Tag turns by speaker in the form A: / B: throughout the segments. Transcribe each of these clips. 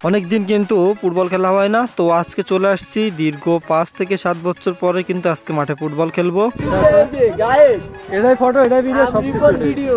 A: অনেকদিন কিন্তু ফুটবল খেলা হয় না, তো আজকে চলে আসছি দীর্ঘ 5 থেকে 7 বছর পরে কিন্তু আজকে মাঠে ফুটবল খেলবো।
B: এটাই ফটো, এটাই ভিডিও, সবকিছু ভিডিও।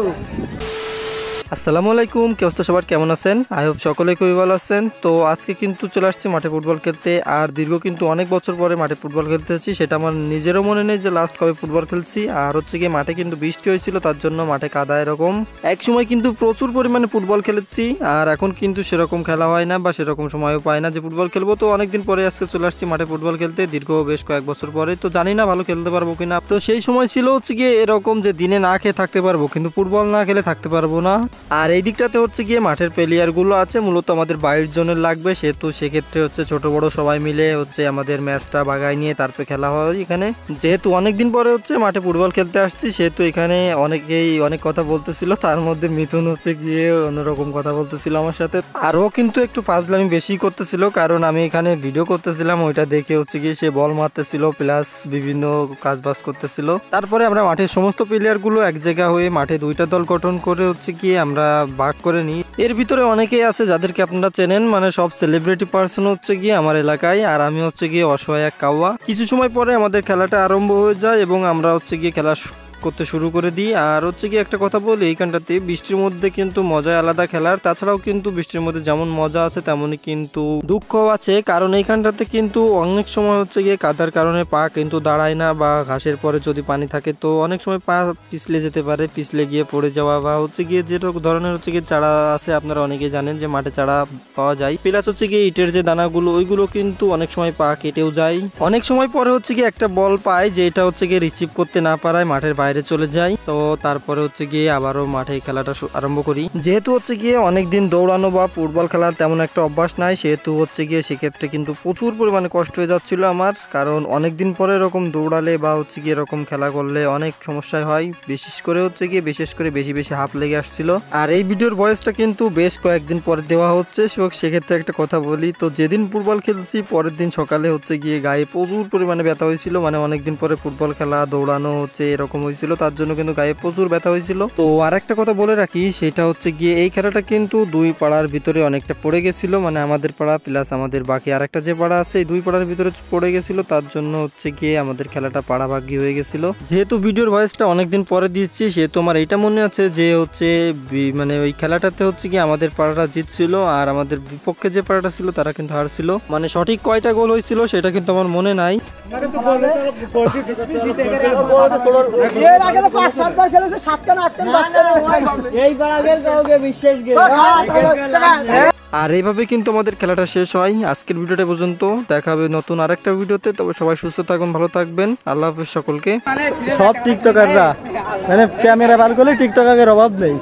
A: আসসালামু আলাইকুম, কি অবস্থা সবার, কেমন আছেন? আই হোপ সকলে খুবই ভালো আছেন। তো আজকে কিন্তু চলে আসছি মাঠে ফুটবল খেলতে, আর দীর্ঘ কিন্তু অনেক বছর পরে মাঠে ফুটবল খেলতেছি। সেটা আমার নিজেরও মনে নেই যে লাস্ট কবে ফুটবল খেলছি। আর হচ্ছে গিয়ে মাঠে কিন্তু বৃষ্টি হয়েছিল, তার জন্য মাঠে কাদা এরকম। এক সময় কিন্তু প্রচুর পরিমাণে ফুটবল খেলেছি, আর এখন কিন্তু সেরকম খেলা হয় না বা সেরকম সময়ও পাই না যে ফুটবল খেলবো। তো অনেকদিন পরে আজকে চলে আসছি মাঠে ফুটবল খেলতে, দীর্ঘ বেশ কয়েক বছর পরে। তো জানি না ভালো খেলতে পারবো কিনা। তো সেই সময় ছিল হচ্ছে গিয়ে এরকম যে দিনে না খেয়ে থাকতে পারবো, কিন্তু ফুটবল না খেলে থাকতে পারবো না। আর এই দিকটাতে হচ্ছে গিয়ে মাঠের প্লেয়ার গুলো আছে, মূলত আমাদের 22 জনের লাগবে, সেহেতু সেক্ষেত্রে হচ্ছে ছোট বড় সবাই মিলে হচ্ছে আমাদের ম্যাচটা বাগায় নিয়ে তারপরে খেলা হয় এখানে। যেহেতু অনেকদিন পরে হচ্ছে মাঠে ফুটবল খেলতে আসছি, সেহেতু এখানে অনেকেই অনেক কথা বলতেছিল, তার মধ্যে মিথুন হচ্ছে গিয়ে অন্যরকম কথা বলতেছিল আমার সাথে। আর ও কিন্তু একটু ফাজলামি বেশি করতেছিল, কারণ আমি এখানে ভিডিও করতেছিলাম, ওইটা দেখে হচ্ছে গিয়ে সে বল মারতেছিল প্লাস বিভিন্ন কাজ বাজ করতেছিল। তারপরে আমরা মাঠের সমস্ত প্লেয়ার গুলো এক জায়গা হয়ে মাঠে দুইটা দল গঠন করে হচ্ছে গিয়ে আমরা ভাগ করে নিই। এর ভিতরে অনেকেই আছে যাদেরকে আপনারা চেনেন, মানে সব সেলিব্রিটি পার্সন হচ্ছে গিয়ে আমার এলাকায়, আর আমি হচ্ছে গিয়ে অসহায় এক কাওয়া। কিছু সময় পরে আমাদের খেলাটা আরম্ভ হয়ে যায় এবং আমরা হচ্ছে গিয়ে খেলা করতে শুরু করে দিই। আর হচ্ছে কি একটা কথা বলি, এইখানটাতে বৃষ্টির মধ্যে কিন্তু মজাই আলাদা খেলার। তাছাড়াও কিন্তু বৃষ্টির মধ্যে যেমন মজা আছে তেমনই কিন্তু দুঃখও আছে, কারণ এইখানটাতে কিন্তু অনেক সময় হচ্ছে গিয়ে কাদার কারণে পা কিন্তু দাঁড়ায় না, বা ঘাসের পরে যদি পানি থাকে তো অনেক সময় পা পিছলে যেতে পারে, পিছলে গিয়ে পড়ে যাওয়া, বা হচ্ছে গিয়ে যে ধরনের হচ্ছে গিয়ে চারা আছে, আপনারা অনেকেই জানেন যে মাঠে চারা পাওয়া যায়, প্লাস হচ্ছে গিয়ে ইটের যে দানাগুলো ওইগুলো কিন্তু অনেক সময় পা কেটেও যায়। অনেক সময় পরে হচ্ছে গিয়ে একটা বল পায়, যে এটা হচ্ছে গিয়ে রিসিভ করতে না পারায় মাঠের বাইরে চলে যাই। তো তারপরে হচ্ছে গিয়ে আবারও মাঠে খেলাটা আরম্ভ করি। যেহেতু হচ্ছে গিয়ে অনেকদিন দৌড়ানো বা ফুটবল খেলার তেমন একটা অভ্যাস নাই, সেহেতু হচ্ছে গিয়ে সেক্ষেত্রে কিন্তু প্রচুর পরিমাণে কষ্ট হয়ে যাচ্ছিল আমার, কারণ অনেকদিন পরে এরকম দৌড়ালে বা হচ্ছে গিয়ে এরকম খেলা করলে অনেক সমস্যায় হয়, বিশেষ করে বেশি বেশি হাফ লেগে আসছিল। আর এই ভিডিওর ভয়েসটা কিন্তু বেশ কয়েকদিন পরে দেওয়া হচ্ছে, সেক্ষেত্রে একটা কথা বলি, তো যেদিন ফুটবল খেলছি পরের দিন সকালে হচ্ছে গিয়ে গায়ে প্রচুর পরিমাণে ব্যথা হয়েছিল, মানে অনেকদিন পরে ফুটবল খেলা দৌড়ানো হচ্ছে এরকম হয়েছিল, তার জন্য কিন্তু গায়ে প্রচুর ব্যথা হয়েছিল। তো আর একটা কথা বলে রাখি, সেটা হচ্ছে গিয়ে এই খেলাটা কিন্তু দুই পাড়ার ভিতরে অনেকটা পড়ে গেছিল, মানে আমাদের পাড়া প্লাস আমাদের বাকি আরেকটা যে পাড়া আছে, এই দুই পাড়ার ভিতরে পড়ে গেছিল, তার জন্য হচ্ছে গিয়ে আমাদের খেলাটা পাড়াভাগি হয়ে গেছিল। যেহেতু ভিডিওর ভয়েসটা অনেকদিন পরে দিচ্ছি, সেহেতু আমার এইটা মনে আছে যে হচ্ছে মানে ওই খেলাটাতে হচ্ছে গিয়ে আমাদের পাড়াটা জিতছিল, আর আমাদের বিপক্ষে যে পাড়াটা ছিল তারা কিন্তু হারছিল। মানে সঠিক কয়টা গোল হয়েছিল সেটা কিন্তু আমার মনে নাই। আর এইভাবে কিন্তু আমাদের খেলাটা শেষ হয়। আজকের ভিডিওটা পর্যন্ত, দেখা হবে নতুন আরেকটা ভিডিওতে। তবে সবাই সুস্থ থাকবেন, ভালো থাকবেন, আল্লাহ হাফেজ সকলকে।
B: সব টিকটকাররা মানে ক্যামেরা বার করলে টিকটকারের অভাব নেই।